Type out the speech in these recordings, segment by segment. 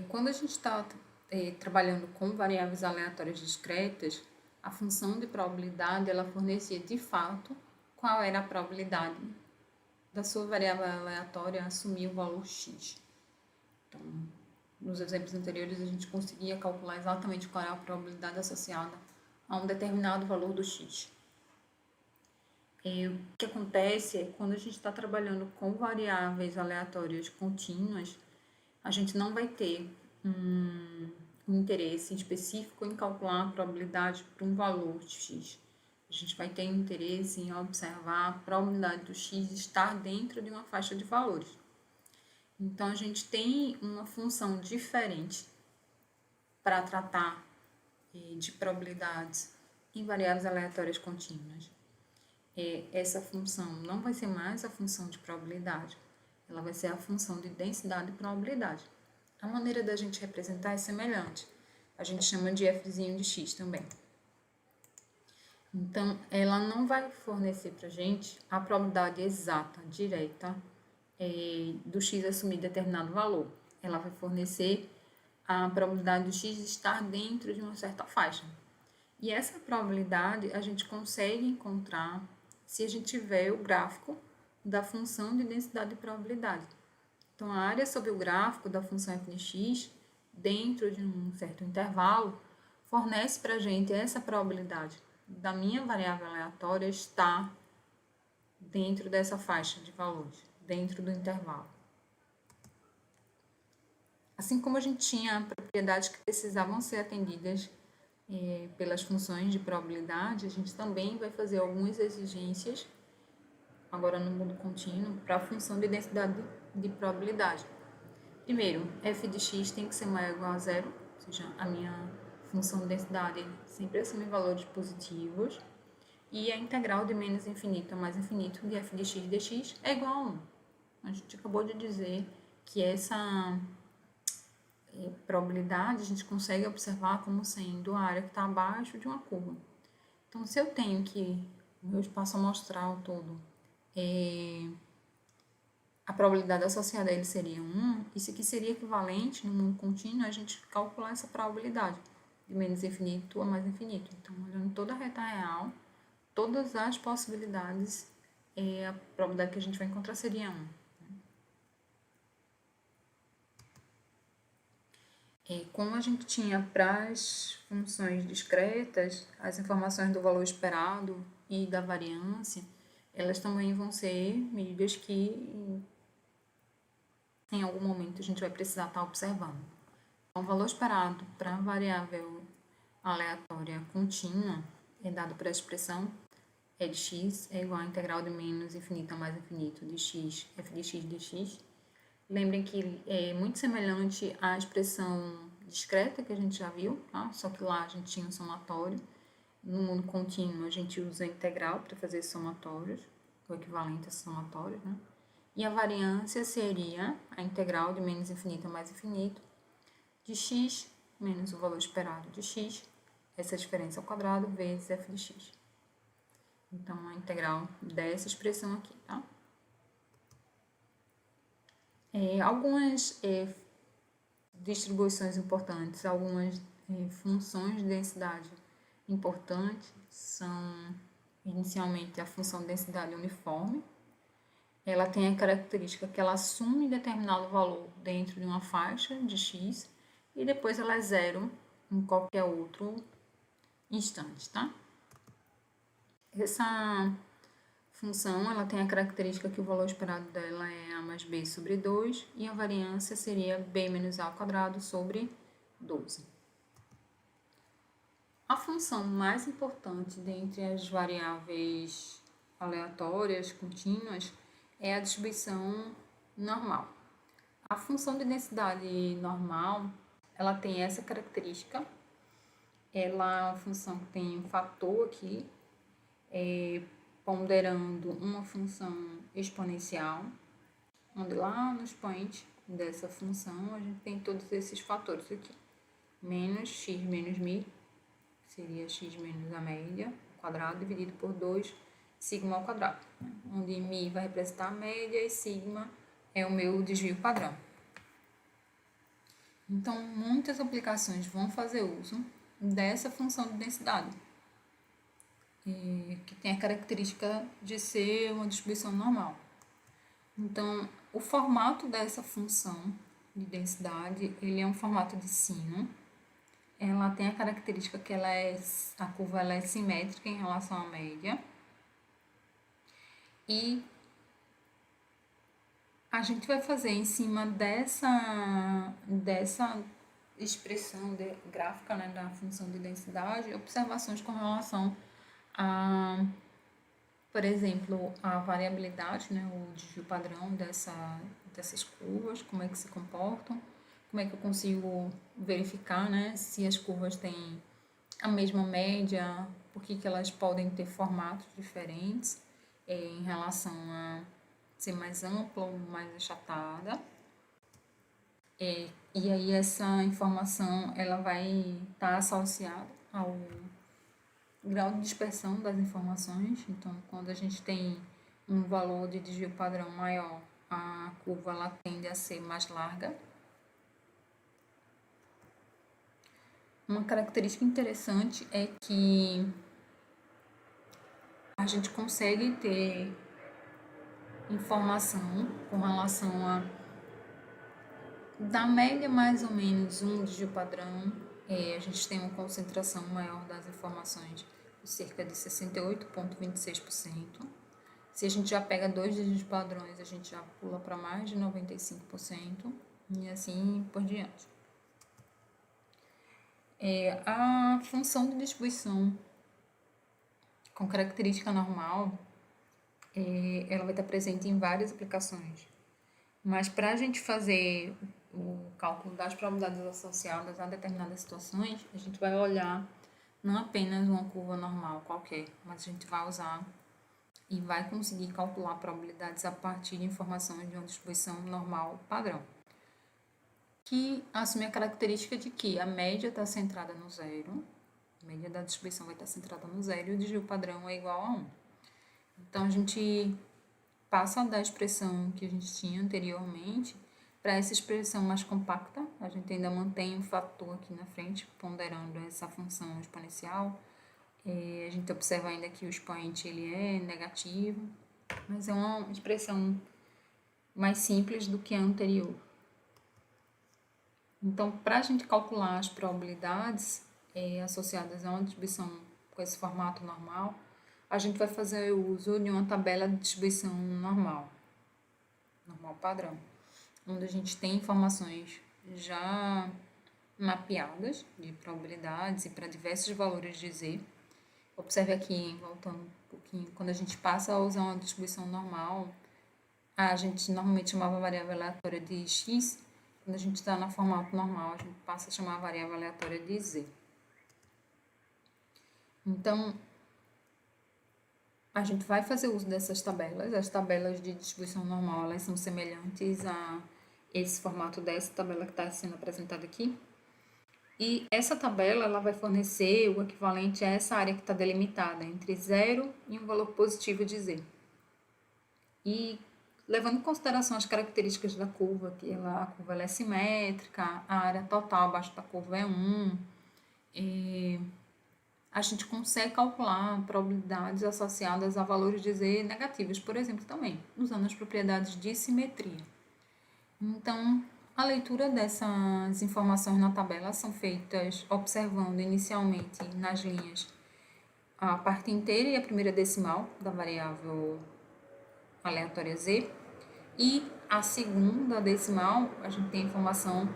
Quando a gente está trabalhando com variáveis aleatórias discretas, a função de probabilidade ela fornecia de fato qual era a probabilidade da sua variável aleatória assumir o valor x. Então, nos exemplos anteriores, a gente conseguia calcular exatamente qual era a probabilidade associada a um determinado valor do x. O que acontece é que quando a gente está trabalhando com variáveis aleatórias contínuas, a gente não vai ter um interesse específico em calcular a probabilidade para um valor de x. A gente vai ter interesse em observar a probabilidade do x estar dentro de uma faixa de valores. Então, a gente tem uma função diferente para tratar de probabilidades em variáveis aleatórias contínuas. Essa função não vai ser mais a função de probabilidade, ela vai ser a função de densidade e probabilidade. A maneira da gente representar é semelhante. A gente chama de f'zinho de x também. Então, ela não vai fornecer para a gente a probabilidade exata, direta, do x assumir determinado valor. Ela vai fornecer a probabilidade do x estar dentro de uma certa faixa. E essa probabilidade a gente consegue encontrar se a gente tiver o gráfico da função de densidade e probabilidade. Então, a área sobre o gráfico da função f de x, dentro de um certo intervalo, fornece para a gente essa probabilidade da minha variável aleatória estar dentro dessa faixa de valores, dentro do intervalo. Assim como a gente tinha propriedades que precisavam ser atendidas pelas funções de probabilidade, a gente também vai fazer algumas exigências, agora no mundo contínuo, para a função de densidade de probabilidade. Primeiro, f de x tem que ser maior ou igual a zero, ou seja, a minha função de densidade sempre assume valores positivos, e a integral de menos infinito a mais infinito de f de x dx é igual a 1. A gente acabou de dizer que essa probabilidade a gente consegue observar como sendo a área que está abaixo de uma curva. Então, se eu tenho que o meu espaço amostral todo, a probabilidade associada a ele seria 1, isso aqui seria equivalente, no mundo contínuo, a gente calcular essa probabilidade de menos infinito a mais infinito. Então, olhando toda a reta real, todas as possibilidades, a probabilidade que a gente vai encontrar seria 1. Como a gente tinha para as funções discretas, as informações do valor esperado e da variância, elas também vão ser medidas que em algum momento a gente vai precisar estar observando. Então, o valor esperado para a variável aleatória contínua é dado por essa expressão e de x é igual a integral de menos infinito a mais infinito de x, f de x dx. Lembrem que é muito semelhante à expressão discreta que a gente já viu, tá? Só que lá a gente tinha um somatório. No mundo contínuo a gente usa a integral para fazer somatórios, o equivalente a somatórios, né? E a variância seria a integral de menos infinito a mais infinito de x menos o valor esperado de x, essa diferença ao quadrado, vezes f de x. Então, a integral dessa expressão aqui, tá? Algumas distribuições importantes, algumas funções de densidade importantes são, inicialmente, a função de densidade uniforme. Ela tem a característica que ela assume determinado valor dentro de uma faixa de x e depois ela é zero em qualquer outro instante, tá? Essa função ela tem a característica que o valor esperado dela é a mais b sobre 2 e a variância seria b menos a ao quadrado sobre 12. A função mais importante dentre as variáveis aleatórias contínuas é a distribuição normal. A função de densidade normal, ela tem essa característica. Ela é uma função que tem um fator aqui, ponderando uma função exponencial, onde lá no expoente dessa função a gente tem todos esses fatores aqui. Menos x menos mi, seria x menos a média, ao quadrado, dividido por 2, sigma ao quadrado, onde mi vai representar a média e sigma é o meu desvio padrão. Então, muitas aplicações vão fazer uso dessa função de densidade, que tem a característica de ser uma distribuição normal. Então, o formato dessa função de densidade, ele é um formato de sino. Ela tem a característica que a curva ela é simétrica em relação à média. E a gente vai fazer em cima dessa expressão gráfica, né, da função de densidade, observações com relação a, por exemplo, a variabilidade, né, o desvio padrão dessas curvas, como é que se comportam, como é que eu consigo verificar, né, se as curvas têm a mesma média, por que elas podem ter formatos diferentes em relação a ser mais ampla ou mais achatada. E aí essa informação ela vai estar associada ao grau de dispersão das informações. Então, quando a gente tem um valor de desvio padrão maior, a curva ela tende a ser mais larga. Uma característica interessante é que a gente consegue ter informação com relação a da média mais ou menos um desvio padrão, a gente tem uma concentração maior das informações de cerca de 68,26%. Se a gente já pega dois desvios padrões, a gente já pula para mais de 95% e assim por diante. A função de distribuição com característica normal, ela vai estar presente em várias aplicações. Mas para a gente fazer o cálculo das probabilidades associadas a determinadas situações, a gente vai olhar não apenas uma curva normal qualquer, mas a gente vai usar e vai conseguir calcular probabilidades a partir de informações de uma distribuição normal padrão, que assume a característica de que a média está centrada no zero, a média da distribuição vai estar centrada no zero e o desvio padrão é igual a 1. Então, a gente passa da expressão que a gente tinha anteriormente para essa expressão mais compacta. A gente ainda mantém um fator aqui na frente, ponderando essa função exponencial. A gente observa ainda que o expoente ele é negativo, mas é uma expressão mais simples do que a anterior. Então, para a gente calcular as probabilidades associadas a uma distribuição com esse formato normal, a gente vai fazer uso de uma tabela de distribuição normal padrão, onde a gente tem informações já mapeadas de probabilidades e para diversos valores de Z. Observe aqui, voltando um pouquinho, quando a gente passa a usar uma distribuição normal, a gente normalmente chamava a variável aleatória de X. Quando a gente está no formato normal, a gente passa a chamar a variável aleatória de Z. Então, a gente vai fazer uso dessas tabelas. As tabelas de distribuição normal, elas são semelhantes a esse formato dessa tabela que está sendo apresentada aqui. E essa tabela, ela vai fornecer o equivalente a essa área que está delimitada entre 0 e um valor positivo de Z. E levando em consideração as características da curva, que a curva ela é simétrica, a área total abaixo da curva é 1, a gente consegue calcular probabilidades associadas a valores de Z negativos, por exemplo, também, usando as propriedades de simetria. Então, a leitura dessas informações na tabela são feitas observando inicialmente nas linhas a parte inteira e a primeira decimal da variável aleatória Z, e a segunda decimal a gente tem informação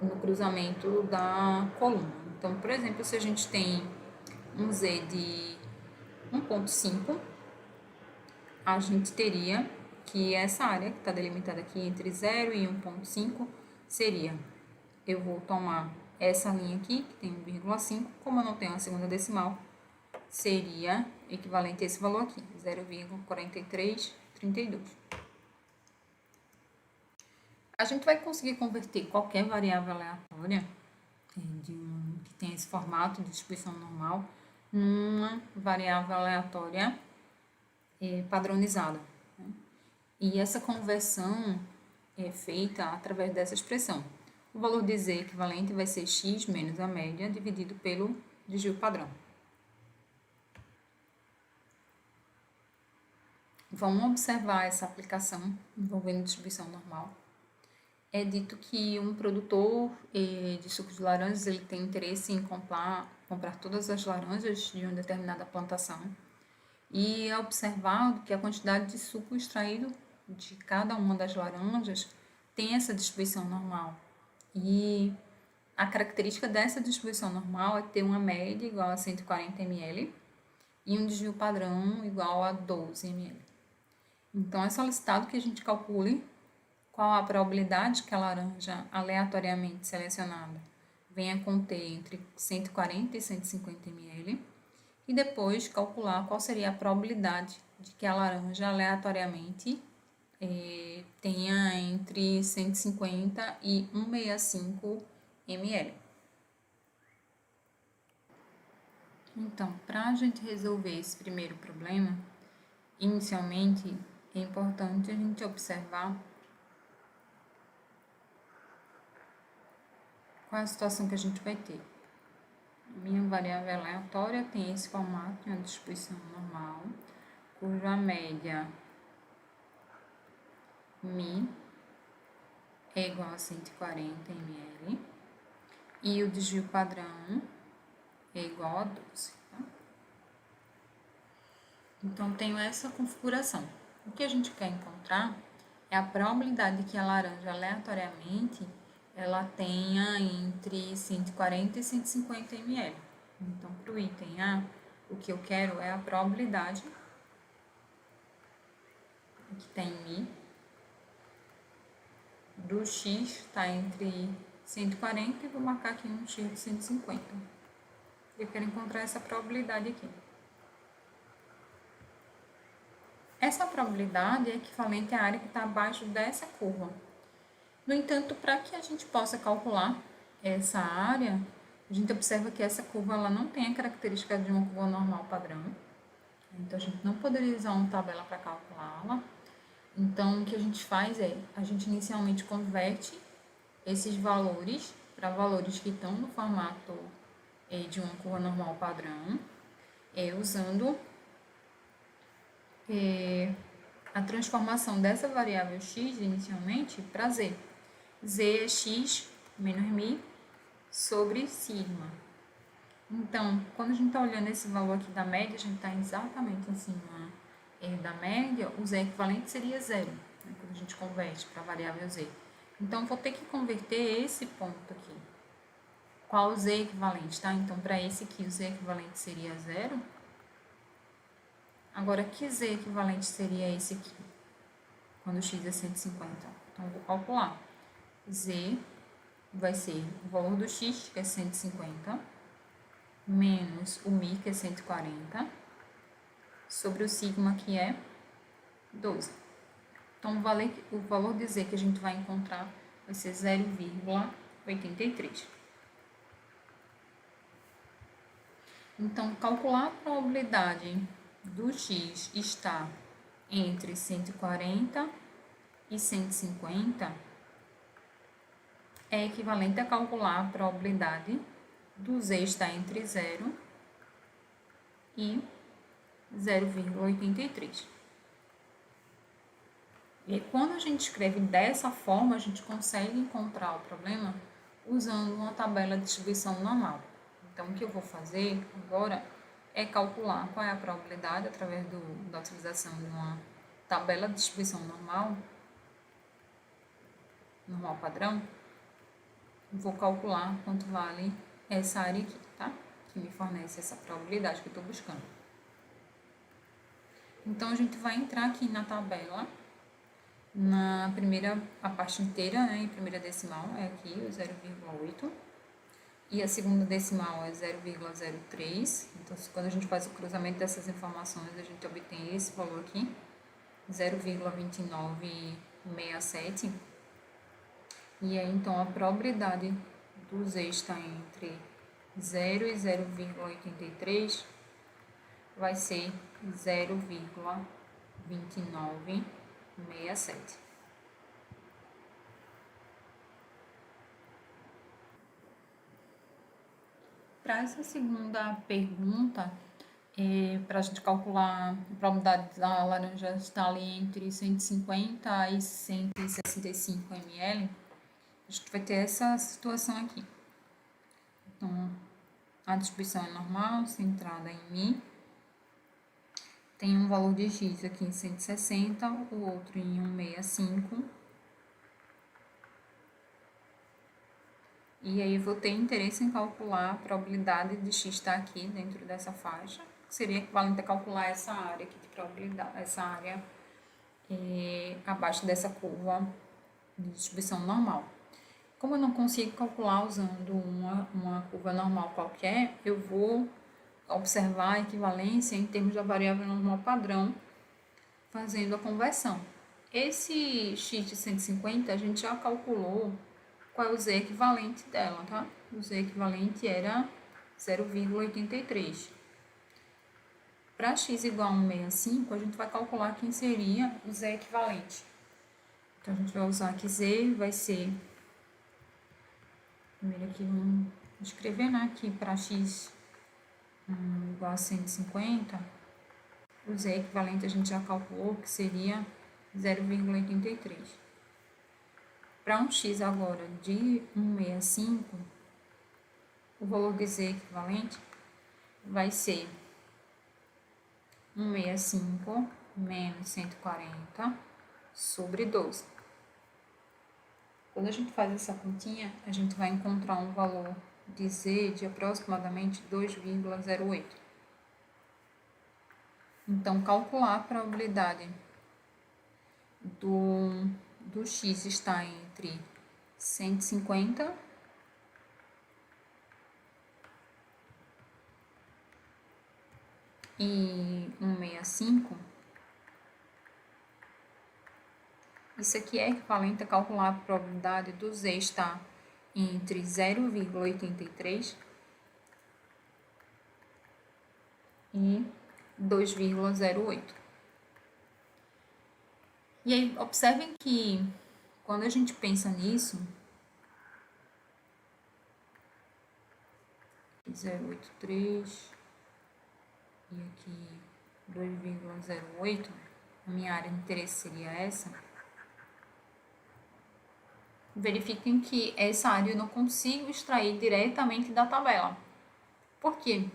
no cruzamento da coluna. Então, por exemplo, se a gente tem um Z de 1,5, a gente teria que essa área que está delimitada aqui entre 0 e 1,5 seria, eu vou tomar essa linha aqui, que tem 1,5, como eu não tenho a segunda decimal, seria equivalente a esse valor aqui, 0,4332. A gente vai conseguir converter qualquer variável aleatória que tem esse formato de distribuição normal numa variável aleatória padronizada. E essa conversão é feita através dessa expressão. o valor de Z equivalente vai ser x menos a média dividido pelo desvio padrão. Vamos observar essa aplicação envolvendo distribuição normal. É dito que um produtor de suco de laranjas ele tem interesse em comprar todas as laranjas de uma determinada plantação e é observado que a quantidade de suco extraído de cada uma das laranjas tem essa distribuição normal. E a característica dessa distribuição normal é ter uma média igual a 140 ml e um desvio padrão igual a 12 ml. Então, é solicitado que a gente calcule qual a probabilidade que a laranja aleatoriamente selecionada venha conter entre 140 e 150 ml e depois calcular qual seria a probabilidade de que a laranja aleatoriamente tenha entre 150 e 165 ml. Então, para a gente resolver esse primeiro problema, inicialmente é importante a gente observar qual é a situação que a gente vai ter. A minha variável aleatória tem esse formato de uma distribuição normal, cuja média μ é igual a 140 ml e o desvio padrão é igual a 12. Tá? Então, tenho essa configuração. O que a gente quer encontrar é a probabilidade de que a laranja aleatoriamente ela tenha entre 140 e 150 ml. Então, para o item A, o que eu quero é a probabilidade que tem μ do x está entre 140 e vou marcar aqui um x de 150. Eu quero encontrar essa probabilidade aqui. Essa probabilidade é equivalente à área que está abaixo dessa curva. No entanto, para que a gente possa calcular essa área, a gente observa que essa curva ela não tem a característica de uma curva normal padrão. Então, a gente não poderia usar uma tabela para calculá-la. Então, o que a gente faz é, a gente inicialmente converte esses valores para valores que estão no formato de uma curva normal padrão, usando a transformação dessa variável x inicialmente para z. Z é x menos μ sobre sigma. Então, quando a gente está olhando esse valor aqui da média, a gente está exatamente em cima da média, o z equivalente seria zero, né, quando a gente converte para a variável z. Então, vou ter que converter esse ponto aqui. Qual o z equivalente, tá? Então, para esse aqui, o z equivalente seria zero. Agora, que z equivalente seria esse aqui? Quando o x é 150. Então, vou calcular. Z vai ser o valor do x, que é 150, menos o μ, que é 140, sobre o sigma, que é 12. Então, o valor de z que a gente vai encontrar vai ser 0,83. Então, calcular a probabilidade do x estar entre 140 e 150 é equivalente a calcular a probabilidade do z estar entre 0 e 0,83. E quando a gente escreve dessa forma, a gente consegue encontrar o problema usando uma tabela de distribuição normal. Então, o que eu vou fazer agora é calcular qual é a probabilidade através da utilização de uma tabela de distribuição normal padrão. Vou calcular quanto vale essa área aqui, tá? Que me fornece essa probabilidade que eu estou buscando. Então, a gente vai entrar aqui na tabela, a parte inteira, né, em primeira decimal é aqui, o 0,8. E a segunda decimal é 0,03. Então, quando a gente faz o cruzamento dessas informações, a gente obtém esse valor aqui, 0,2967. E aí, então, a probabilidade do z estar entre 0 e 0,83 vai ser 0,2967. para essa segunda pergunta, para a gente calcular a probabilidade da laranja estar ali entre 150 e 165 ml, a gente vai ter essa situação aqui. Então, a distribuição é normal, centrada em Mi. Tem um valor de X aqui em 160, o outro em 165. E aí eu vou ter interesse em calcular a probabilidade de X estar aqui dentro dessa faixa, que seria equivalente a calcular essa área aqui de probabilidade, essa área abaixo dessa curva de distribuição normal. Como eu não consigo calcular usando uma curva normal qualquer, eu vou observar a equivalência em termos da variável normal padrão, fazendo a conversão. Esse x de 150, a gente já calculou qual é o z equivalente dela, tá? O z equivalente era 0,83. Para x igual a 165, a gente vai calcular quem seria o z equivalente. Então, a gente vai usar que z vai ser... Primeiro aqui, vamos escrever, né? Aqui para x igual a 150, o z equivalente a gente já calculou que seria 0,83. Para um x agora de 165, o valor de z equivalente vai ser 165 menos 140 sobre 12. Quando a gente faz essa continha, a gente vai encontrar um valor de z de aproximadamente 2,08. Então, calcular a probabilidade do x estar entre 150 e 165, isso aqui é equivalente a calcular a probabilidade do z estar entre 0,83 e 2,08. E aí, observem que quando a gente pensa nisso, 0,83 e aqui 2,08, a minha área de interesse seria essa. Verifiquem que essa área eu não consigo extrair diretamente da tabela. Por quê?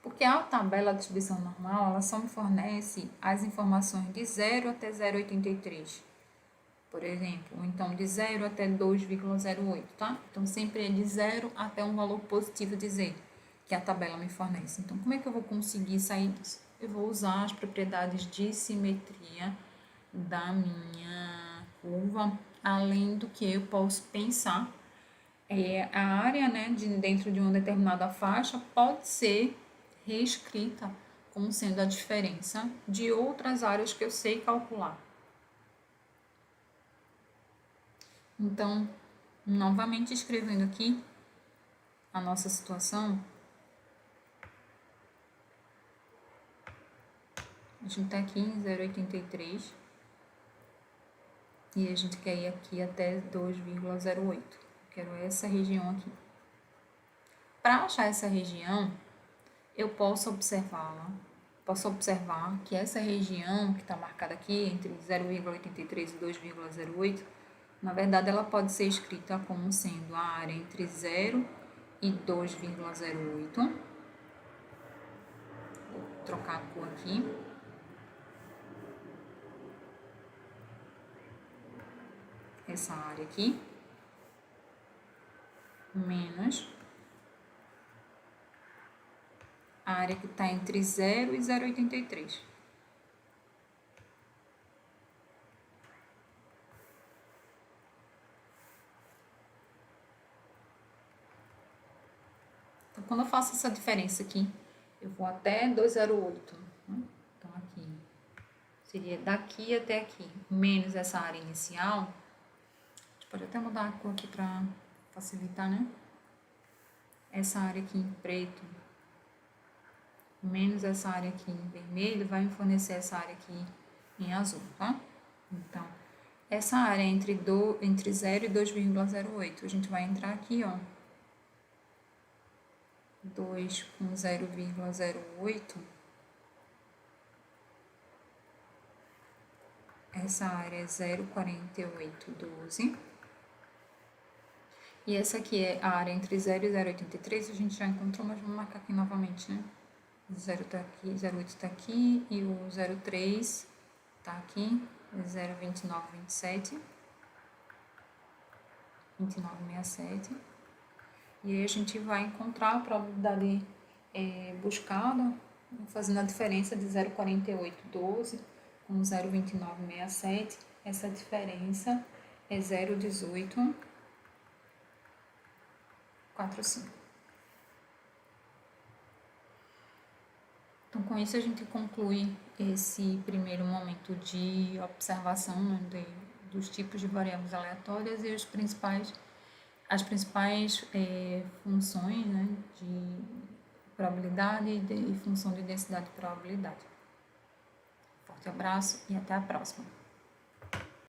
Porque a tabela de distribuição normal, ela só me fornece as informações de 0 até 0,83, por exemplo, ou então de 0 até 2,08, tá? Então, sempre é de 0 até um valor positivo de z, que a tabela me fornece. Então, como é que eu vou conseguir sair disso? Eu vou usar as propriedades de simetria da minha curva, além do que eu posso pensar. A área, né, dentro de uma determinada faixa pode ser reescrita como sendo a diferença de outras áreas que eu sei calcular. Então, novamente escrevendo aqui a nossa situação, a gente está aqui em 0,83 e a gente quer ir aqui até 2,08. Quero essa região aqui. Para achar essa região, eu posso observar que essa região que está marcada aqui entre 0,83 e 2,08, na verdade ela pode ser escrita como sendo a área entre 0 e 2,08. Vou trocar a cor aqui. Essa área aqui, menos a área que está entre 0 e 0,83. Então, quando eu faço essa diferença aqui, eu vou até 2,08. Então, aqui seria daqui até aqui, menos essa área inicial. A gente pode até mudar a cor aqui para facilitar, né? Essa área aqui em preto, menos essa área aqui em vermelho, vai me fornecer essa área aqui em azul, tá? Então, essa área entre 0 e 2,08, a gente vai entrar aqui, ó. 2 com 0,08, essa área é 0,4812. E essa aqui é a área entre 0 e 0,83, a gente já encontrou, mas vamos marcar aqui novamente, né? 0 tá aqui, 0,8 tá aqui, e o 0,3 tá aqui, 0,2927, 2967. E aí a gente vai encontrar a probabilidade buscada, fazendo a diferença de 0,4812 com 0,2967. Essa diferença é 0,1845. Então, com isso, a gente conclui esse primeiro momento de observação, né, dos tipos de variáveis aleatórias e as principais funções, né, de probabilidade e função de densidade de probabilidade. Forte abraço e até a próxima.